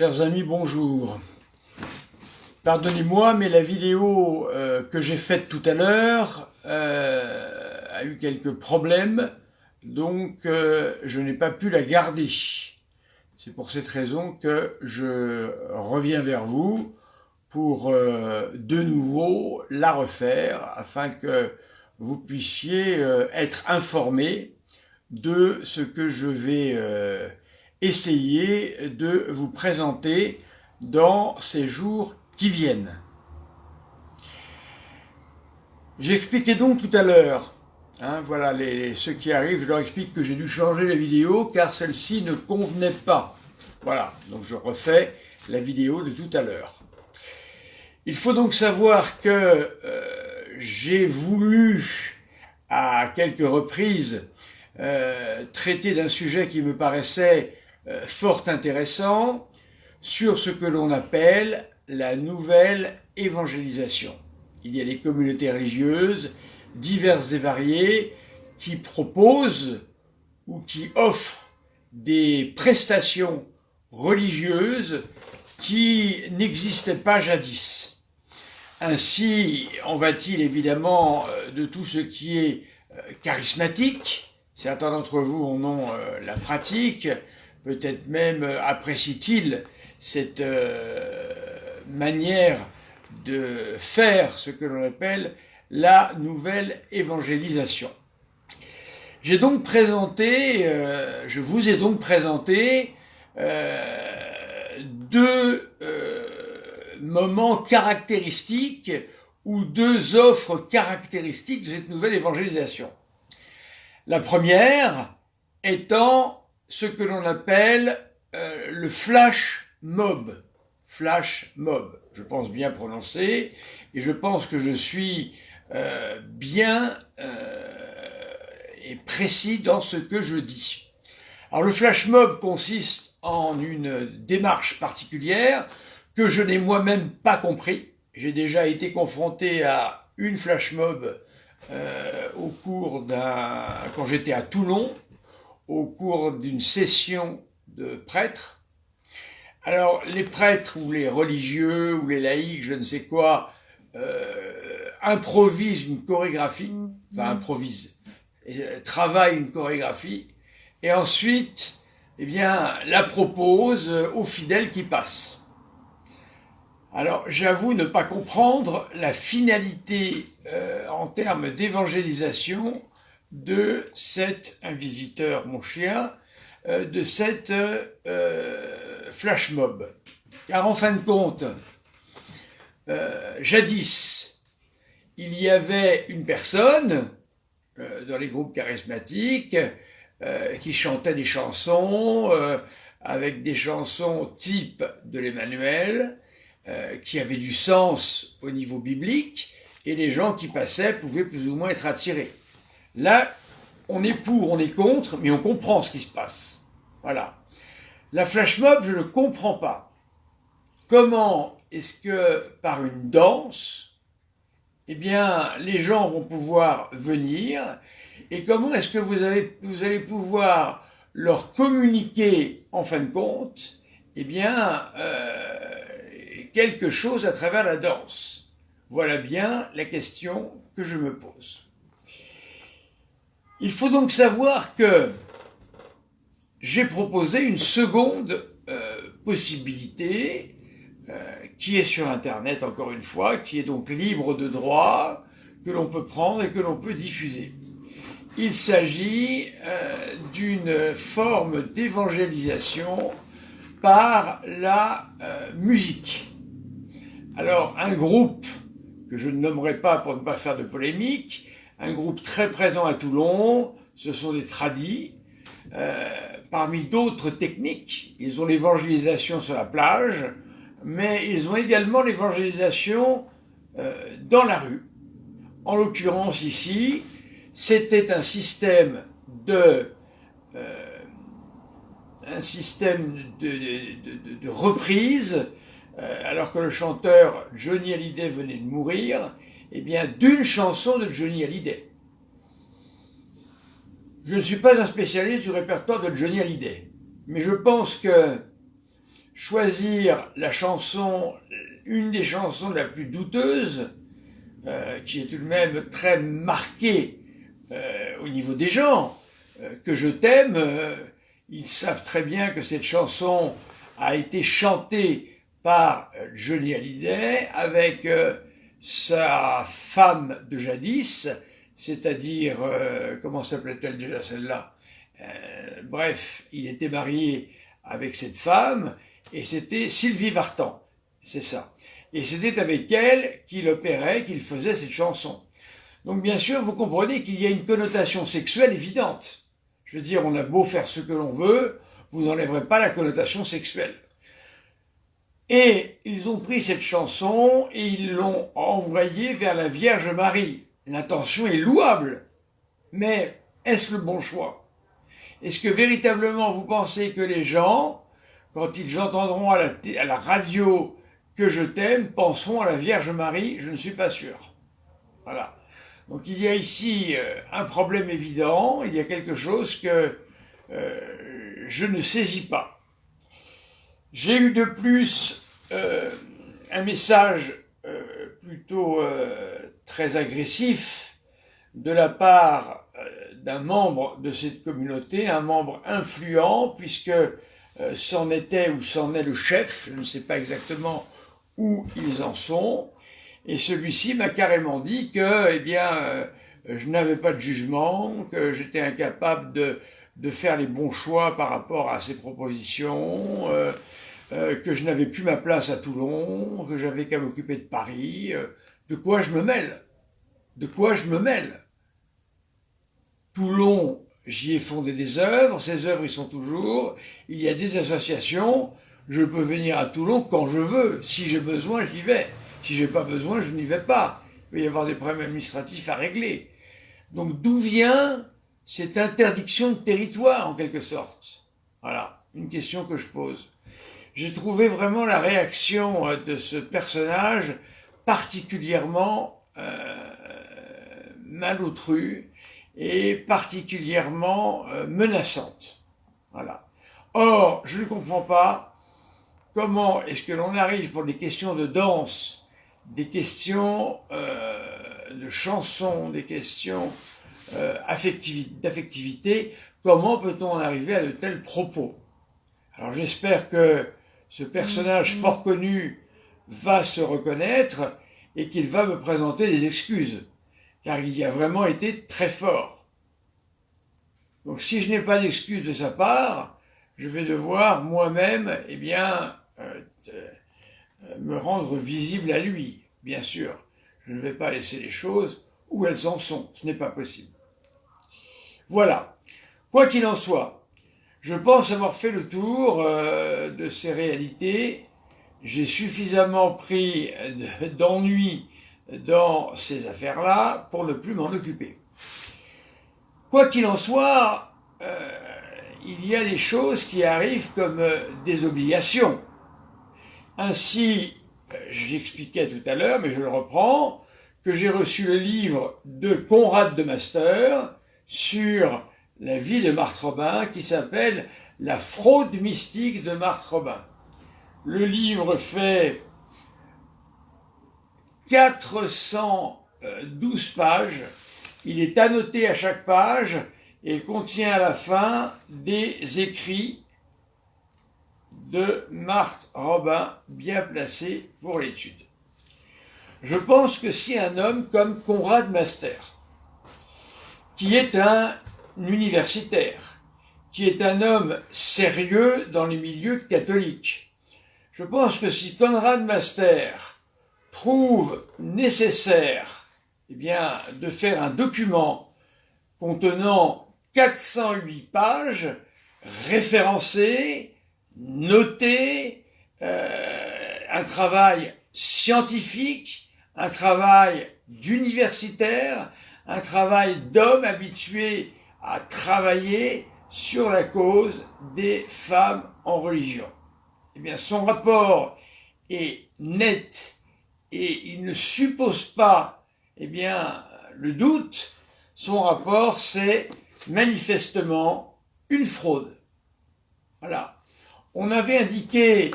Chers amis, bonjour. Pardonnez-moi, mais la vidéo que j'ai faite tout à l'heure a eu quelques problèmes, donc je n'ai pas pu la garder. C'est pour cette raison que je reviens vers vous pour de nouveau la refaire, afin que vous puissiez être informés de ce que je vais essayer de vous présenter dans ces jours qui viennent. J'expliquais donc tout à l'heure, voilà, ceux qui arrivent, je leur explique que j'ai dû changer la vidéo car celle-ci ne convenait pas. Voilà, donc je refais la vidéo de tout à l'heure. Il faut donc savoir que j'ai voulu à quelques reprises traiter d'un sujet qui me paraissait fort intéressant sur ce que l'on appelle la nouvelle évangélisation. Il y a des communautés religieuses diverses et variées qui proposent ou qui offrent des prestations religieuses qui n'existaient pas jadis. Ainsi en va-t-il évidemment de tout ce qui est charismatique. Certains d'entre vous en ont la pratique, peut-être même apprécient-ils cette manière de faire ce que l'on appelle la nouvelle évangélisation. Je vous ai donc présenté deux moments caractéristiques ou deux offres caractéristiques de cette nouvelle évangélisation. La première étant ce que l'on appelle le flash mob. Flash mob, je pense bien prononcer, et je pense que je suis bien et précis dans ce que je dis. Alors le flash mob consiste en une démarche particulière que je n'ai moi-même pas compris. J'ai déjà été confronté à une flash mob quand j'étais à Toulon, au cours d'une session de prêtres. Alors les prêtres ou les religieux ou les laïcs, je ne sais quoi, improvisent une chorégraphie, travaillent une chorégraphie, et ensuite, la proposent aux fidèles qui passent. Alors, j'avoue ne pas comprendre la finalité en termes d'évangélisation de cet « un visiteur, mon chien », de cette flash mob. Car en fin de compte, jadis, il y avait une personne dans les groupes charismatiques qui chantait des chansons avec des chansons type de l'Emmanuel, qui avaient du sens au niveau biblique, et les gens qui passaient pouvaient plus ou moins être attirés. Là, on est pour, on est contre, mais on comprend ce qui se passe. Voilà. La flash mob, je ne comprends pas. Comment est-ce que, par une danse, les gens vont pouvoir venir, et comment est-ce que vous allez pouvoir leur communiquer, en fin de compte, quelque chose à travers la danse? Voilà bien la question que je me pose. Il faut donc savoir que j'ai proposé une seconde possibilité qui est sur Internet, encore une fois, qui est donc libre de droit, que l'on peut prendre et que l'on peut diffuser. Il s'agit d'une forme d'évangélisation par la musique. Alors, un groupe que je ne nommerai pas pour ne pas faire de polémique, un groupe très présent à Toulon, ce sont des tradis. Parmi d'autres techniques, ils ont l'évangélisation sur la plage, mais ils ont également l'évangélisation dans la rue. En l'occurrence ici, c'était un système de reprise, alors que le chanteur Johnny Hallyday venait de mourir, d'une chanson de Johnny Hallyday. Je ne suis pas un spécialiste du répertoire de Johnny Hallyday, mais je pense que choisir la chanson, une des chansons la plus douteuse, qui est tout de même très marquée au niveau des gens, que je t'aime. Ils savent très bien que cette chanson a été chantée par Johnny Hallyday avec sa femme de jadis, c'est-à-dire, comment s'appelait-elle déjà celle-là? Bref, il était marié avec cette femme, et c'était Sylvie Vartan, c'est ça. Et c'était avec elle qu'il opérait, qu'il faisait cette chanson. Donc bien sûr, vous comprenez qu'il y a une connotation sexuelle évidente. Je veux dire, on a beau faire ce que l'on veut, vous n'enlèverez pas la connotation sexuelle. Et ils ont pris cette chanson et ils l'ont envoyée vers la Vierge Marie. L'intention est louable, mais est-ce le bon choix? Est-ce que véritablement vous pensez que les gens, quand ils entendront à la radio que je t'aime, penseront à la Vierge Marie? Je ne suis pas sûr. Voilà. Donc il y a ici un problème évident, il y a quelque chose que je ne saisis pas. J'ai eu de plus un message plutôt très agressif de la part d'un membre de cette communauté, un membre influent, puisque c'en était ou c'en est le chef, je ne sais pas exactement où ils en sont, et celui-ci m'a carrément dit que, eh bien, je n'avais pas de jugement, que j'étais incapable de faire les bons choix par rapport à ses propositions, que je n'avais plus ma place à Toulon, que j'avais qu'à m'occuper de Paris. De quoi je me mêle? De quoi je me mêle? Toulon, j'y ai fondé des œuvres, ces œuvres y sont toujours, il y a des associations, je peux venir à Toulon quand je veux, si j'ai besoin, j'y vais. Si j'ai pas besoin, je n'y vais pas. Il peut y avoir des problèmes administratifs à régler. Donc d'où vient cette interdiction de territoire, en quelque sorte? Voilà, une question que je pose. J'ai trouvé vraiment la réaction de ce personnage particulièrement malotrue et particulièrement menaçante. Voilà. Or, je ne comprends pas comment est-ce que l'on arrive pour des questions de danse, des questions de chansons, des questions d'affectivité, comment peut-on en arriver à de tels propos? Alors j'espère que ce personnage fort connu va se reconnaître et qu'il va me présenter des excuses, car il y a vraiment été très fort. Donc si je n'ai pas d'excuses de sa part, je vais devoir moi-même, eh bien, me rendre visible à lui, bien sûr. Je ne vais pas laisser les choses où elles en sont, ce n'est pas possible. Voilà. Quoi qu'il en soit, je pense avoir fait le tour de ces réalités. J'ai suffisamment pris d'ennui dans ces affaires-là pour ne plus m'en occuper. Quoi qu'il en soit, il y a des choses qui arrivent comme des obligations. Ainsi, j'expliquais tout à l'heure, mais je le reprends, que j'ai reçu le livre de Conrad de Master sur la vie de Marthe Robin, qui s'appelle « La fraude mystique de Marthe Robin ». Le livre fait 412 pages, il est annoté à chaque page et contient à la fin des écrits de Marthe Robin bien placés pour l'étude. Je pense que si un homme comme Conrad Master, qui est un universitaire, qui est un homme sérieux dans les milieux catholiques, je pense que si Conrad Master trouve nécessaire, eh bien, de faire un document contenant 408 pages, référencé, noté, un travail scientifique, un travail d'universitaire, un travail d'homme habitué à travailler sur la cause des femmes en religion. Eh bien, son rapport est net et il ne suppose pas, eh bien, le doute. Son rapport, c'est manifestement une fraude. Voilà. On avait indiqué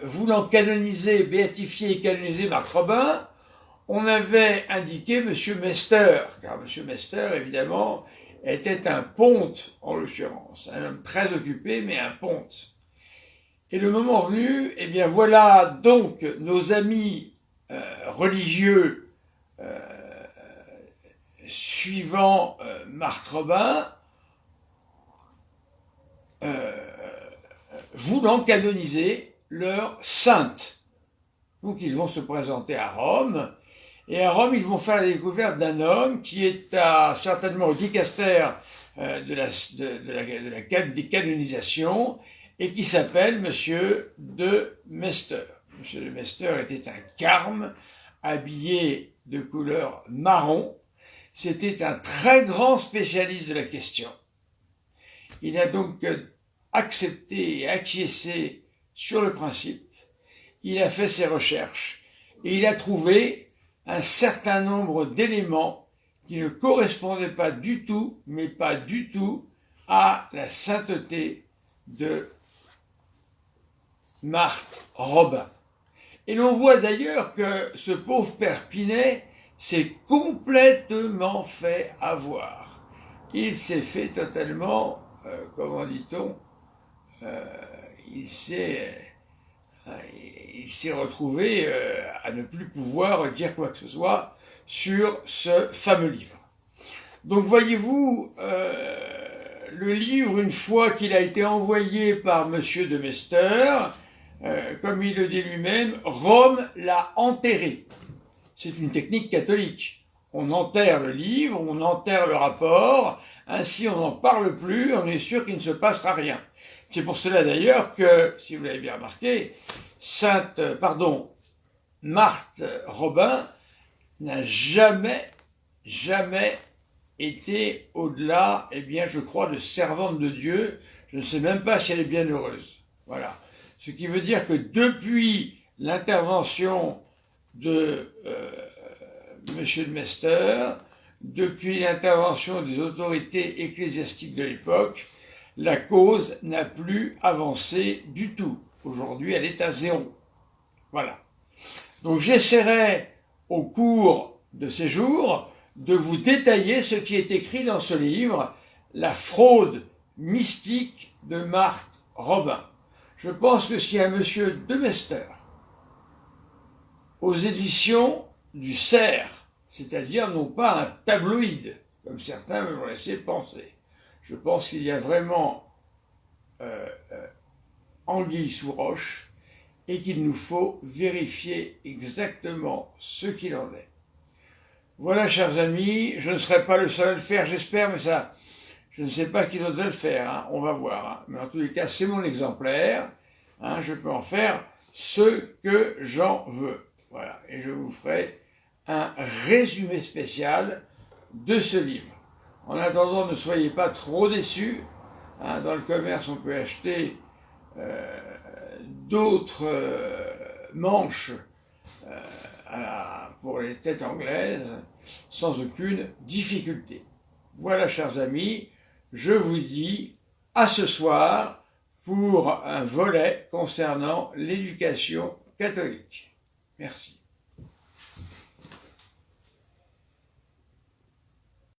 voulant canoniser, béatifier et canoniser Marthe Robin, on avait indiqué M. Mester, car M. Mester, évidemment, était un ponte, en l'occurrence, un homme très occupé, mais un ponte. Et le moment venu, eh bien voilà donc nos amis religieux suivant Marthe Robin, voulant canoniser leur sainte. Donc ils vont se présenter à Rome, et à Rome ils vont faire la découverte d'un homme qui est certainement au dicaster des canonisations, et qui s'appelle Monsieur de Mester. Monsieur de Mester était un carme habillé de couleur marron. C'était un très grand spécialiste de la question. Il a donc accepté et acquiescé sur le principe. Il a fait ses recherches et il a trouvé un certain nombre d'éléments qui ne correspondaient pas du tout, mais pas du tout, à la sainteté de Marthe Robin. Et l'on voit d'ailleurs que ce pauvre père Pinet s'est complètement fait avoir. Il s'est fait totalement, comment dit-on, il s'est retrouvé à ne plus pouvoir dire quoi que ce soit sur ce fameux livre. Donc voyez-vous, le livre, une fois qu'il a été envoyé par Monsieur de Mester, comme il le dit lui-même, Rome l'a enterré. C'est une technique catholique. On enterre le livre, on enterre le rapport, ainsi on n'en parle plus, on est sûr qu'il ne se passera rien. C'est pour cela d'ailleurs que, si vous l'avez bien remarqué, Marthe Robin n'a jamais été au-delà, eh bien, je crois, de servante de Dieu. Je ne sais même pas si elle est bien heureuse. Voilà. Ce qui veut dire que depuis l'intervention de Monsieur de Mester, depuis l'intervention des autorités ecclésiastiques de l'époque, la cause n'a plus avancé du tout. Aujourd'hui, elle est à 0. Voilà. Donc j'essaierai, au cours de ces jours, de vous détailler ce qui est écrit dans ce livre, La fraude mystique de Marthe Robin. Je pense que si un monsieur de Mester, aux éditions du Cerf, c'est-à-dire non pas un tabloïd, comme certains me l'ont laissé penser, je pense qu'il y a vraiment anguille sous roche, et qu'il nous faut vérifier exactement ce qu'il en est. Voilà, chers amis, je ne serai pas le seul à le faire, j'espère, mais ça, je ne sais pas qui d'autre va le faire, hein, on va voir. Hein. Mais en tous les cas, c'est mon exemplaire, hein, je peux en faire ce que j'en veux. Voilà, et je vous ferai un résumé spécial de ce livre. En attendant, ne soyez pas trop déçus. Hein, dans le commerce, on peut acheter d'autres manches pour les têtes anglaises sans aucune difficulté. Voilà, chers amis, je vous dis à ce soir pour un volet concernant l'éducation catholique. Merci.